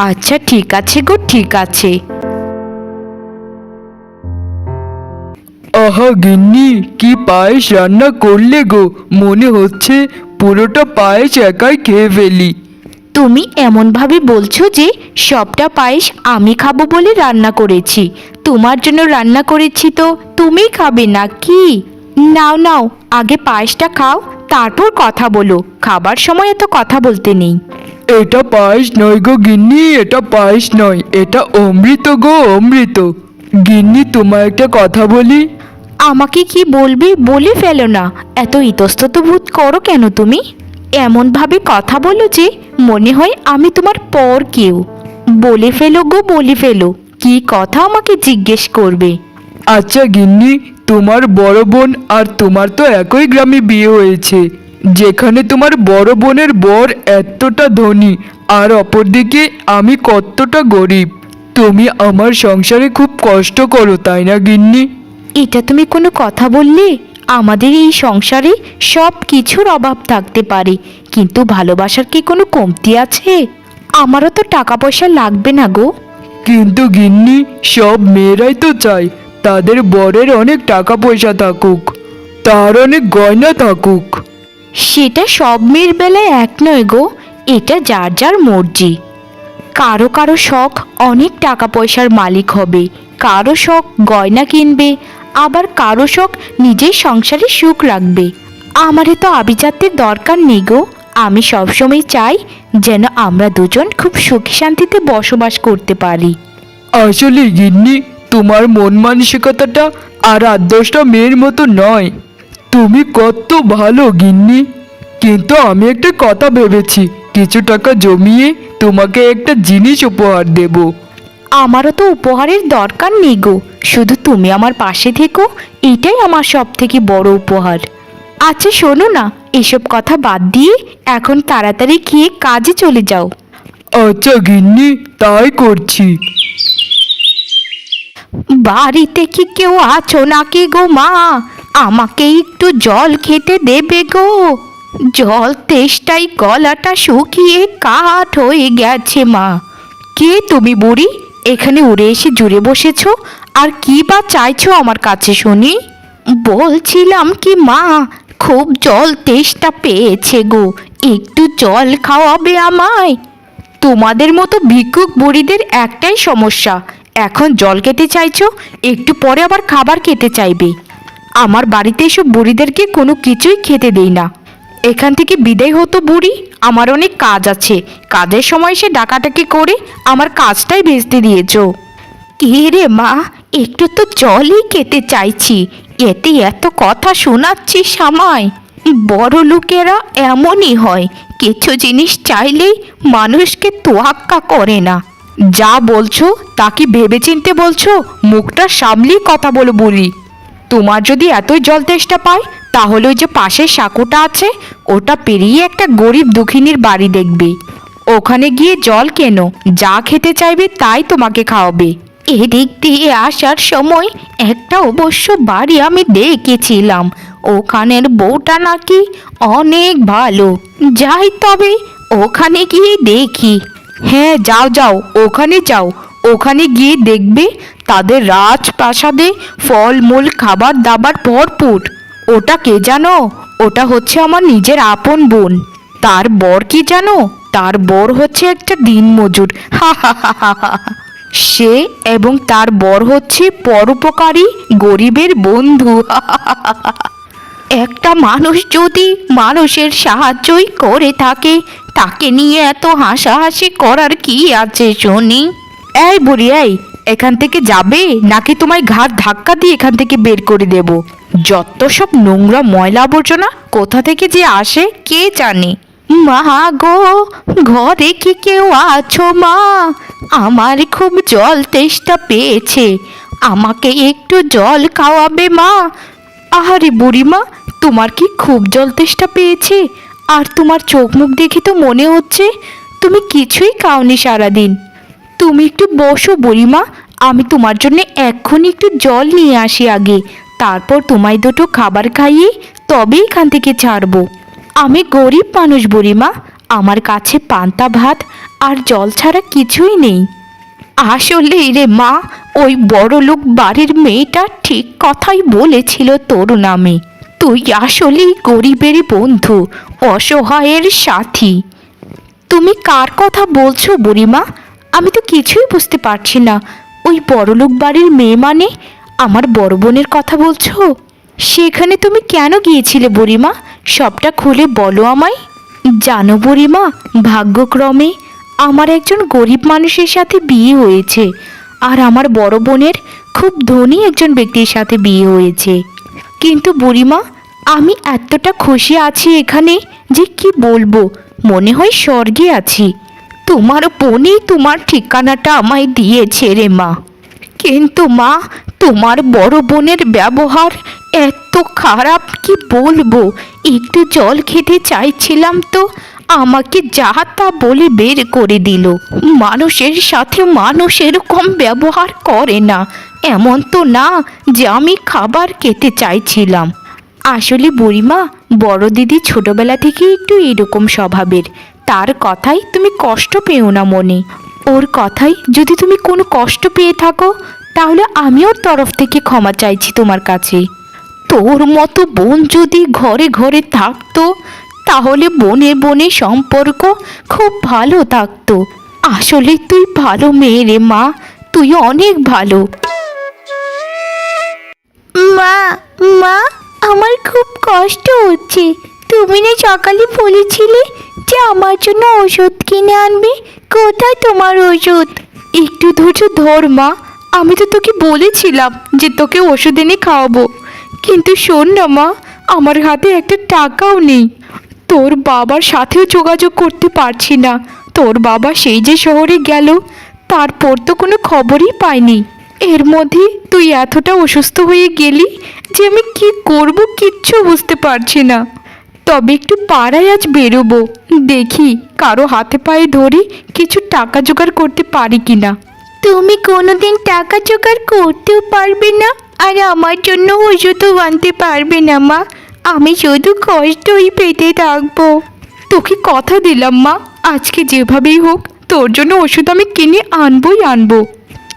আচ্ছা ঠিক আছে গো, ঠিক আছে। আহা গিন্নি, কি পায়েস রান্না করলে গো! মনে হচ্ছে পুরোটা পায়েস একাই খেয়ে ফেলি। তুমি এমনভাবে বলছো যে সবটা পায়েস আমি খাবো বলে রান্না করেছি। তোমার জন্য রান্না করেছি তো তুমি খাবে না কি? নাও নাও, আগে পায়েসটা খাও, তারপর কথা বলো। খাবার সময় এত কথা বলতে নেই। এটা পায়েস নয় গো গিন্নি, এটা পায়েস নয়, এটা অমৃত গো, অমৃত। গিন্নি, তোমার একটা কথা বলি। আমাকে কি বলবে বলে ফেলো না। এত ইতস্তত বোধ করো কেন তুমি? এমনভাবে কথা বলো যে মনে হয় আমি তোমার পর কেউ। বলে ফেলো গো, বলে ফেলো। কি কথা আমাকে জিজ্ঞেস করবে? আচ্ছা গিন্নি, তোমার বড় বোন আর তোমার তো একই গ্রামে বিয়ে হয়েছে, যেখানে তোমার বড় বোনের বর এতটা ধনী আর অপরদিকে আমি কতটা গরিব। তুমি আমার সংসারে খুব কষ্ট করো, তাই না গিন্নি? এটা তুমি কোনো কথা বললে? আমাদের এই সংসারে সব কিছুর অভাব থাকতে পারে, কিন্তু ভালোবাসার কি কোনো কমতি আছে? আমারও তো টাকা পয়সা লাগবে না গো। কিন্তু গিন্নি, সব মেয়েরাই তো চায় তাদের বরের অনেক টাকা পয়সা থাকুক, তার অনেক গয়না থাকুক। সেটা সব মেয়ের বেলায় এক নয় গো, এটা যার যার মর্জি। কারো কারো শখ অনেক টাকা পয়সার মালিক হবে, কারো শখ গয়না কিনবে, আবার কারো শখ নিজের সংসারে সুখ রাখবে। আমারে তো আভিজাত্যের দরকার নেই গো। আমি সবসময় চাই যেন আমরা দুজন খুব সুখী শান্তিতে বসবাস করতে পারি। আসলে গিন্নি, তোমার মন মানসিকতাটা আর 8-10টা মেয়ের মতো নয়। তুমি কত ভালো গিন্নি। কিন্তু আমি একটা কথা ভেবেছি, কিছু টাকা জমিয়ে তোমাকে একটা জিনিস উপহার দেব। আমারও তো উপহারের দরকার নেই গো, শুধু তুমি আমার পাশে থেকো, এটাই আমার সব থেকে বড় উপহার। আচ্ছা শোনো না, এসব কথা বাদ দিয়ে এখন তাড়াতাড়ি খেয়ে কাজে চলে যাও। আচ্ছা গিন্নি, তাই করছি। বাড়িতে কি কেউ আছো নাকি গো মা? আমাকে একটু জল খেতে দেবে গো। জল তেষ্টাই গলাটা শুকিয়ে কাঠ হয়ে গেছে মা। কে তুমি বুড়ি? এখানে উড়ে এসে জুড়ে বসেছো, আর কি বা চাইছো আমার কাছে শুনি? বলছিলাম কি মা, খুব জল তেষ্টা পেয়েছে গো, একটু জল খাওয়াবে আমায়? তোমাদের মতো ভিক্ষুক বুড়িদের একটাই সমস্যা, এখন জল খেতে চাইছো, একটু পরে আবার খাবার খেতে চাইবে। আমার বাড়িতে এসব বুড়িদেরকে কোনো কিছুই খেতে দেই না। এখান থেকে বিদায় হতো বুড়ি, আমার অনেক কাজ আছে। কাজের সময় সে ডাকাটাকি করে আমার কাজটাই ভেস্তে দিয়েছো। কি রে মা, একটু তো জলই খেতে চাইছি, এতে এত কথা শোনাচ্ছিস আমায়? বড় লোকেরা এমনই হয়, কিছু জিনিস চাইলেই মানুষকে তোয়াক্কা করে না। যা বলছো তা কি ভেবেচিন্তে বলছো? মুখটা সামলেই কথা বলো বলি। তোমার যদি এতই জল তেষ্টা পায়, তাহলে ওই যে পাশের সাঁকোটা আছে, ওটা পেরিয়ে একটা গরিব দুঃখিনীর বাড়ি দেখবে। ওখানে গিয়ে জল কেনো, যা খেতে চাইবে তাই তোমাকে খাওয়াবে। এদিক দিয়ে আসার সময় একটা অবশ্য বাড়ি আমি দেখেছিলাম, ওখানের বউটা নাকি অনেক ভালো। যাই তবে ওখানে গিয়ে দেখি। হ্যাঁ যাও যাও, ওখানে যাও। ওখানে গিয়ে দেখবে তাদের রাজপ্রাসাদে ফলমূল খাবার দাবার ভরপুর। ওটা কে জানো? ওটা হচ্ছে আমার নিজের আপন বোন। তার বর কি জানো? তার বর হচ্ছে একটা দিনমজুর। হা হা হা হা হা। সে এবং তার বর হচ্ছে পরোপকারী গরিবের বন্ধু। একটা মানুষ যদি মানুষের সাহায্যই করে থাকে, তাকে নিয়ে এত হাসাহাসি করার কি আছে শুনি? এই বুড়ি, এই এখান থেকে যাবে নাকি তোমায় ঘাড় ধাক্কা দিয়ে এখান থেকে বের করে দেব? যত সব নোংরা ময়লা আবর্জনা কোথা থেকে যে আসে কে জানে। মা গো, ঘরে কি কেউ আছো মা? আমার খুব জল তেষ্টা পেয়েছে, আমাকে একটু জল খাওয়াবে মা? আহারে বুড়িমা, তোমার কি খুব জল তেষ্টা পেয়েছে? আর তোমার চোখ মুখ দেখে তো মনে হচ্ছে তুমি কিছুই খাওনি সারাদিন। তুমি একটু বসো বুড়িমা, আমি তোমার জন্য এক্ষুনি একটু জল নিয়ে আসি আগে, তারপর তোমায় দুটো খাবার খাইয়ে তবেই এখান থেকে ছাড়বো। আমি গরিব মানুষ বুড়িমা, আমার কাছে পান্তা ভাত আর জল ছাড়া কিছুই নেই। আসলে রে মা, ওই বড়লোক বাড়ির মেয়েটা ঠিক কথাই বলেছিল তোর নামে। তুই আসলেই গরিবের বন্ধু, অসহায়ের সাথী। তুমি কার কথা বলছো বুড়িমা? আমি তো কিছুই বুঝতে পারছি না। ওই বড়লোক বাড়ির মেয়ে মানে আমার বড় বোনের কথা বলছো? সেখানে তুমি কেন গিয়েছিলে বুড়িমা? সবটা খুলে বলো আমায়। জানো বুড়িমা, ভাগ্যক্রমে আমার একজন গরিব মানুষের সাথে বিয়ে হয়েছে, আর আমার বড় বোনের খুব ধনী একজন ব্যক্তির সাথে বিয়ে হয়েছে। কিন্তু বুড়িমা, আমি এতটা খুশি আছি এখানে যে কি বলবো, মনে হয় স্বর্গে আছি। তোমার বোনই তোমার ঠিকানাটা আমায় দিয়েছে রে মা। কিন্তু মা, তোমার বড় বোনের ব্যবহার এত খারাপ, কি বলবো। একটু জল খেতে চাইছিলাম তো আমাকে যা তা বলে বের করে দিল। মানুষের সাথে মানুষ এরকম ব্যবহার করে না। এমন তো না যে আমি খাবার খেতে চাইছিলাম। আসলে বুড়িমা, বড় দিদি ছোটবেলা থেকে একটু এরকম স্বভাবের। তার কথাই তুমি কষ্ট পেও না মনে। ওর কথাই যদি তুমি কোনো কষ্ট পেয়ে থাকো, তাহলে আমি ওর তরফ থেকে ক্ষমা চাইছি তোমার কাছে। তোর মতো বোন যদি ঘরে ঘরে থাকতো, তাহলে বনে বনে সম্পর্ক খুব ভালো থাকতো। আসলে তুই ভালো মেয়ে রে মা, তুই অনেক ভালো। মা, মা, আমার খুব কষ্ট হচ্ছে। তুমি না সকালে বলেছিলে যে আমার জন্য ওষুধ কিনে আনবে? কোথায় তোমার ওষুধ? একটু ধৈর্য ধর মা, আমি তো তোকে বলেছিলাম যে তোকে ওষুধ এনে খাওয়াবো। কিন্তু শোন না মা, আমার হাতে একটা টাকাও নেই। তোর বাবার সাথেও যোগাযোগ করতে পারছি না। তোর বাবা সেই যে শহরে গেল, তারপর তো কোনো খবরই পাইনি। এর মধ্যে তুই এতটা অসুস্থ হয়ে গেলি যে আমি কি করব কিচ্ছু বুঝতে পারছি না। তবে একটু পাড়ায় আজ বেরোবো, দেখি কারো হাতে পায়ে ধরে কিছু টাকা জোগাড় করতে পারি কিনা। তুমি কোনোদিন টাকা জোগাড় করতেও পারবে না, আর আমার জন্য ওষুধও আনতে পারবে না মা। আমি শুধু কষ্টই পেতে থাকবো। তোকে কথা দিলাম মা, আজকে যেভাবেই হোক তোর জন্য ওষুধ আমি কিনে আনবই আনবো।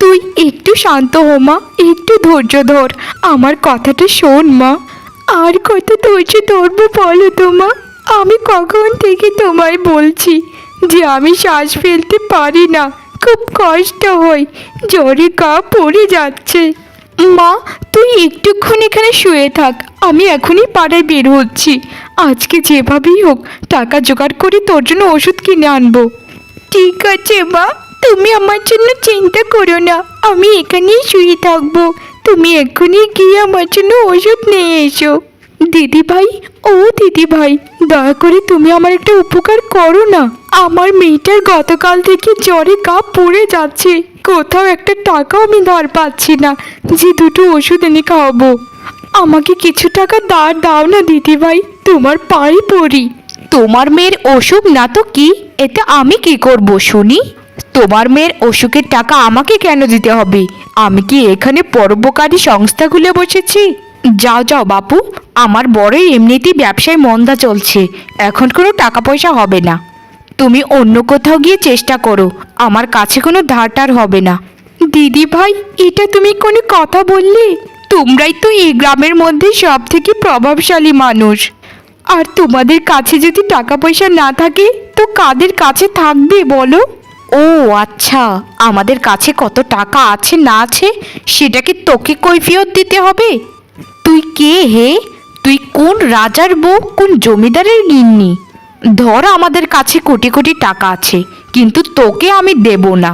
তুই একটু শান্ত হো মা, একটু ধৈর্য ধর, আমার কথাটা শোন মা। আর কত ধৈর্য ধরবো বলো তো মা? আমি কখন থেকে তোমায় বলছি যে আমি শ্বাস ফেলতে পারি না, খুব কষ্ট হয়, জ্বরে গা পড়ে যাচ্ছে। মা, তুই একটুক্ষণ এখানে শুয়ে থাক, আমি এখনই পাড়ায় বের হচ্ছি। আজকে যেভাবেই হোক টাকা জোগাড় করে তোর জন্য ওষুধ কিনে আনবো। ঠিক আছে মা, তুমি আমার জন্য চিন্তা করো না, আমি এখানেই শুয়ে থাকবো। তুমি এক্ষুনি গিয়ে আমার জন্য ওষুধ নিয়ে এসো। দিদি ভাই, ও দিদি ভাই, দয়া করে তুমি আমার একটা উপকার করো না। আমার মেয়েটার গতকাল থেকে জ্বরে গা পড়ে যাচ্ছে, কোথাও একটা টাকাও আমি ধার পাচ্ছি না যে দুটো ওষুধ এনে খাওয়াবো। আমাকে কিছু টাকা ধার দাও না দিদি ভাই, তোমার পায়ে পড়ি। তোমার মেয়ের অসুখ না তো কি, এতে আমি কি করব শুনি? তোমার মেয়ের অসুখের টাকা আমাকে কেন দিতে হবে? আমি কি এখানে পরোপকারী সংস্থা খুলে বসেছি? যাও যাও বাপু, আমার বড়ই এমনিতেই ব্যবসায় মন্দা চলছে, এখন কোনো টাকা পয়সা হবে না। তুমি অন্য কোথাও গিয়ে চেষ্টা করো, আমার কাছে কোনো ধারটার হবে না। দিদি ভাই, এটা তুমি কোনো কথা বললে? তোমরাই তো এই গ্রামের মধ্যে সব থেকে প্রভাবশালী মানুষ, আর তোমাদের কাছে যদি টাকা পয়সা না থাকে তো কাদের কাছে থাকবে বলো? ও আচ্ছা, আমাদের কাছে কত টাকা আছে না আছে সেটাকে তোকে কৈফিয়ত দিতে হবে? তুই কে হে? তুই কোন রাজার বউ, কোন জমিদারের গিন্নি? ধর আমাদের কাছে কোটি কোটি টাকা আছে, কিন্তু তোকে আমি দেব না।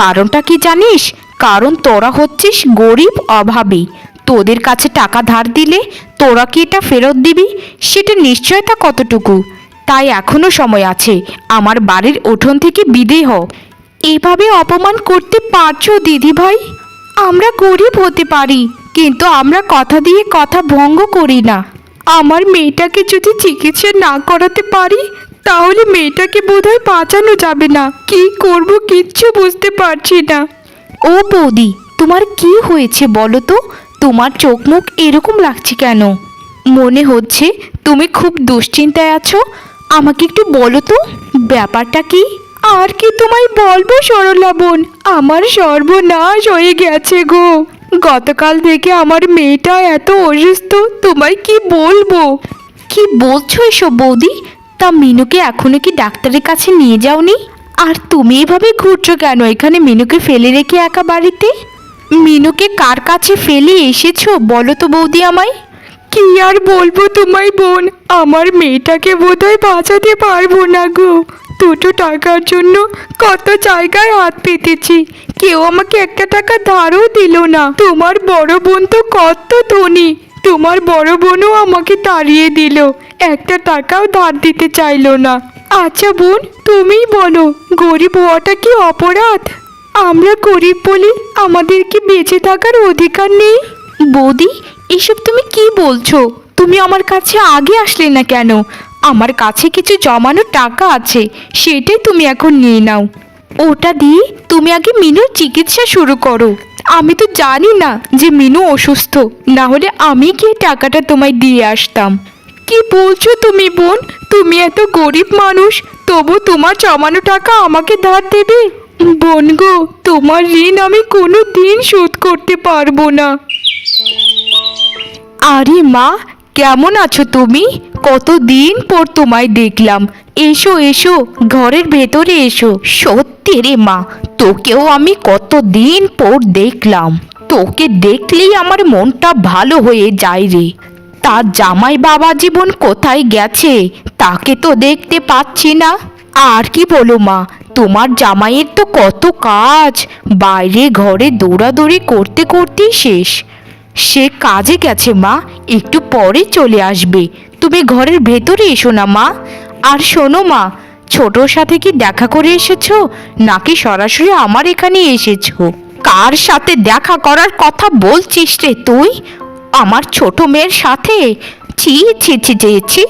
কারণটা কি জানিস? কারণ তোরা হচ্ছিস গরিব, অভাবী। তোদের কাছে টাকা ধার দিলে তোরা কি এটা ফেরত দিবি সেটা নিশ্চয়তা কতটুকু? তাই এখনো সময় আছে, আমার বাড়ির উঠোন থেকে বিদেয় হ। এভাবে অপমান করতে পারছো দিদি ভাই? আমরা গরিব হতে পারি, কিন্তু আমরা কথা দিয়ে কথা ভঙ্গ করি না। আমার মেয়েটাকে যদি চিকিৎসা না করাতে পারি, তাহলে মেয়েটাকে বোধহয় বাঁচানো যাবে না। কি করব কিচ্ছু বুঝতে পারছি না। ও বৌদি, তোমার কি হয়েছে বলো তো? তোমার চোখ মুখ এরকম লাগছে কেন? মনে হচ্ছে তুমি খুব দুশ্চিন্তায় আছো। আমাকে একটু বলো তো ব্যাপারটা কি? আর কি তোমায় বলবো সরলা বোন, আমার সর্বনাশ হয়ে গেছে গো। গতকাল থেকে আমার মেয়েটা এত অসুস্থ, তোমায় কি বলবো। কি বলছো এসব বৌদি? তা মিনুকে এখনো কি ডাক্তারের কাছে নিয়ে যাওনি? আর তুমি এভাবে ঘুরছো কেন এখানে মিনুকে ফেলে রেখে একা বাড়িতে? মিনুকে কার কাছে ফেলে এসেছো বলো তো বৌদি আমায়। কি আর বলবো তোমায় বোন, আমার মেয়েটাকে বোধহয় বাঁচাতে পারবো না গো। দুটো টাকার জন্য কত জায়গায় হাত পেতেছি, কেউ আমাকে একটা টাকা ধারও দিল না। তোমার বড় বোন তো কত ধনী, তোমার বড় বোনও আমাকে তাড়িয়ে দিল, একটা টাকাও ধার দিতে চাইলো না। আচ্ছা বোন, তুমিই বলো, গরিব হওয়াটা কি অপরাধ? আমরা গরিব বলে আমাদের কি বেঁচে থাকার অধিকার নেই? বৌদি, এসব তুমি কি বলছো? তুমি আমার কাছে আগে আসলে না কেন? আমার কাছে কিছু জমানো টাকা আছে, সেটাই তুমি এখন নিয়ে নাও। ওটা দিয়ে তুমি আগে মিনুর চিকিৎসা শুরু করো। আমি তো জানি না যে মিনু অসুস্থ, না হলে আমি গিয়ে টাকাটা তোমায় দিয়ে আসতাম। কি বলছো তুমি বোন? তুমি এত গরিব মানুষ, তবু তোমার জমানো টাকা আমাকে ধার দেবে? বোন গো, তোমার ঋণ আমি কোনো দিন শোধ করতে পারবো না। আরে মা, কেমন আছো তুমি? কতদিন পর তোমায় দেখলাম। এসো এসো, ঘরের ভেতরে এসো। সত্যি রে মা, তোকেও আমি কতদিন পর দেখলাম। তোকে দেখলেই আমার মনটা ভালো হয়ে যায় রে। তার জামাই বাবা জীবন কোথায় গেছে? তাকে তো দেখতে পাচ্ছি না। আর কি বলো মা, তোমার জামাইয়ের তো কত কাজ, বাইরে ঘরে দৌড়াদৌড়ি করতে করতেই শেষ। সে কাজে গেছে মা, একটু পরে চলে আসবে। তুমি ঘরের ভেতরে এসো না মা। আর শোনো মা, ছোটোর সাথে কি দেখা করে এসেছো, নাকি সরাসরি আমার এখানে এসেছো? কার সাথে দেখা করার কথা বলছিস রে তুই? আমার ছোট মেয়ের সাথে? ছি ছি ছি ছি ছি,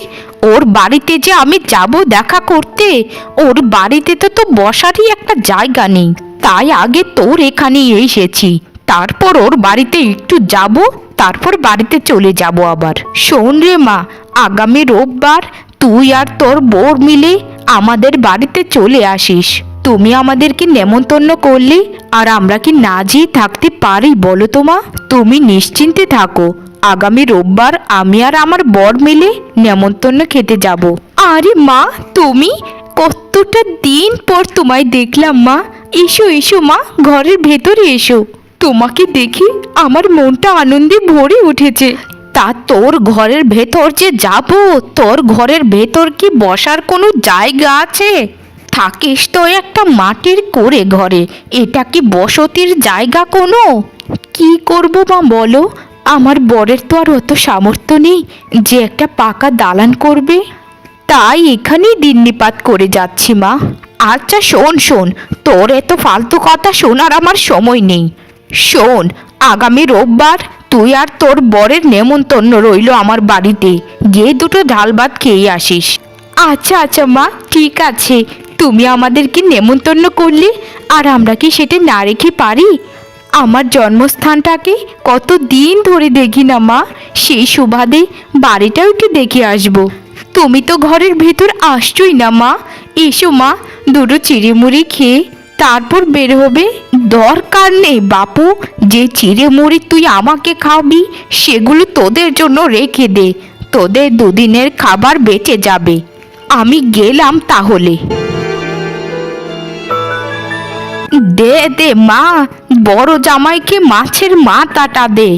ওর বাড়িতে যে আমি যাব দেখা করতে, ওর বাড়িতে তো বসারই একটা জায়গা নেই। তাই আগে তোর এখানেই এসেছি, তারপর ওর বাড়িতে একটু যাব, তারপর বাড়িতে চলে যাব আবার। শোন রে মা, আগামী রোববার তুই আর তোর বর মিলে আমাদের বাড়িতে চলে আসিস। তুমি আমাদেরকে নেমন্তন্ন করলে আর আমরা কি না যেয়ে থাকতে পারি বলো তো মা? তুমি নিশ্চিন্তে থাকো, আগামী রোববার আমি আর আমার বর মিলে নেমন্তন্ন খেতে যাব। আরে মা, তুমি? কতটা দিন পর তোমায় দেখলাম মা। এসো এসো মা, ঘরের ভেতরে এসো। তোমাকে দেখি আমার মনটা আনন্দে ভরে উঠেছে। তা তোর ঘরের ভেতর যে যাব, তোর ঘরের ভেতর কি বসার কোনো জায়গা আছে? থাকিস তো একটা মাটির করে ঘরে, এটা কি বসতির জায়গা কোনো? কি করব মা বলো, আমার বরের তো আর অত সামর্থ্য নেই যে একটা পাকা দালান করবে। তাই এখানেই দিননিপাত করে যাচ্ছি মা। আচ্ছা শোন শোন, তোর এত ফালতু কথা শোনার আমার সময় নেই। শোন, আগামী রোববার তুই আর তোর বরের নেমন্তন্ন রইল আমার বাড়িতে, গিয়ে দুটো ডাল ভাত খেয়ে আসিস। আচ্ছা আচ্ছা মা, ঠিক আছে। তুমি আমাদেরকে নেমন্তন্ন করলে আর আমরা কি সেটা না রেখে পারি? আমার জন্মস্থানটাকে কত দিন ধরে দেখি না মা, সেই সুবাদে বাড়িটাও একটু দেখে আসবো। তুমি তো ঘরের ভেতর আসছোই না মা। এসো মা, দুটো চিড়েমুড়ি খেয়ে তারপর বের হবে। দরকার নেই বাপু, যে চিড়েমুড়ি তুই আমাকে খাওয়াবি সেগুলো তোদের জন্য রেখে দে, তোদের দুদিনের খাবার বেঁচে যাবে। আমি গেলাম তাহলে। দে দে মা, বড় জামাইকে মাছের মাথাটা দে।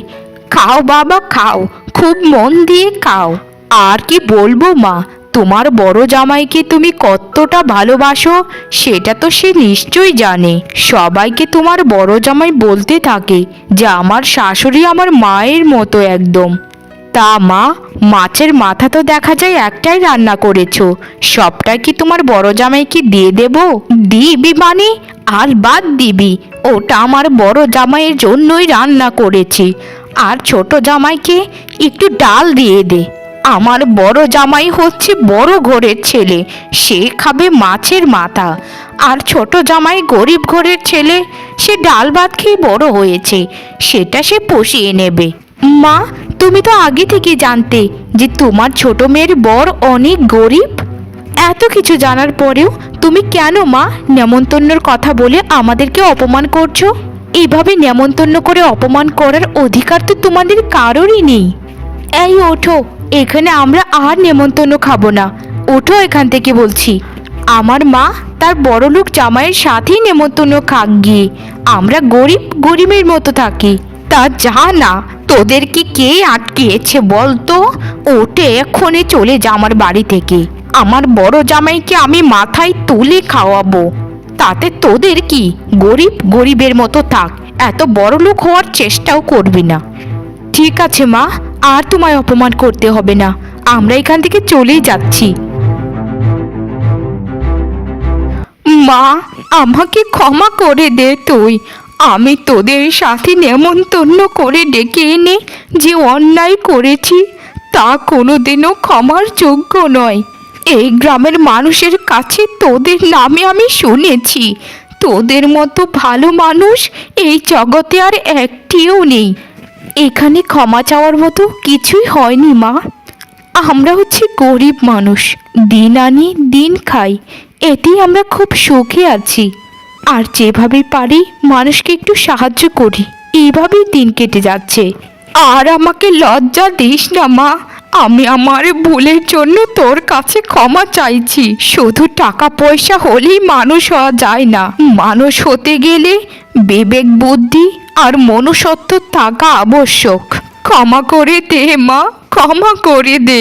খাও বাবা খাও, খুব মন দিয়ে খাও। আর কি বলবো মা, তোমার বড় জামাইকে তুমি কতটা ভালোবাসো সেটা তো সে নিশ্চয়ই জানে। সবাইকে তোমার বড় জামাই বলতে থাকে যে আমার শাশুড়ি আমার মায়ের মতো একদম। তা মা, মাছের মাথা তো দেখা যায় একটাই রান্না করেছো, সবটাই কি তোমার বড় জামাইকে দিয়ে দেব? দিবি মানে আর বাদ দিবি? ওটা আমার বড় জামাইয়ের জন্যই রান্না করেছি। আর ছোট জামাইকে একটু ডাল দিয়ে দে। আমার বড় জামাই হচ্ছে বড় ঘরের ছেলে, সে খাবে মাছের মাথা। আর ছোট জামাই গরিব ঘরের ছেলে, সে ডাল ভাত খেয়ে বড় হয়েছে, সেটা সে পুষিয়ে নেবে। মা, তুমি তো আগে থেকে জানতে যে তোমার ছোট মেয়ের বর অনেক গরিব? এত কিছু জানার পরেও তুমি কেন মা নেমন্তন্নর কথা বলে আমাদেরকে অপমান করছো? এইভাবে নেমন্তন্ন করে অপমান করার অধিকার তো তোমাদের কারোরই নেই। এই ওঠো, এখানে আমরা আর নেমন্তন্ন খাবো না। ওঠো এখান থেকে বলছি। আমার মা তার বড়লোক জামাইয়ের সাথেই নেমন্তন্ন খাক গিয়ে। আমরা গরিব গরিবের মতো থাকি। তা যা না, তোদেরকে কে আটকিয়েছে বলতো? ওঠে এক্ষণে চলে যা আমার বাড়ি থেকে। আমার বড় জামাইকে আমি মাথায় তুলে খাওয়াবো। তাতে তোদের কি? গরিব গরিবের মতো থাক, এত বড় লোক হওয়ার চেষ্টাও করবি না। ঠিক আছে মা, আর তোমায় অপমান করতে হবে না। আমরা এখান থেকে চলেই যাচ্ছি। মা, আমাকে ক্ষমা করে দে তুই। আমি তোদের সাথে নেমন্তন্ন করে ডেকে এনে যে অন্যায় করেছি তা কোনোদিনও ক্ষমার যোগ্য নয়। এই গ্রামের মানুষের কাছে তোদের নামে আমি শুনেছি। তোদের মতো ভালো মানুষ এই জগতে আর একটিও নেই। এখানে ক্ষমা চাওয়ার মতো কিছুই হয়নি মা। আমরা হচ্ছে গরিব মানুষ, দিন আনি দিন খাই, এতেই আমরা খুব সুখে আছি। আর যেভাবে পারি মানুষকে একটু সাহায্য করি, এইভাবেই দিন কেটে যাচ্ছে। আর আমাকে লজ্জা দিস না মা, আমি আমার ভুলের জন্য তোর কাছে ক্ষমা চাইছি। শুধু টাকা পয়সা হলেই মানুষ হওয়া যায় না। মানুষ হতে গেলে বিবেক বুদ্ধি আর মনুষ্যত্ব থাকা আবশ্যক। ক্ষমা করে দে মা, ক্ষমা করে দে।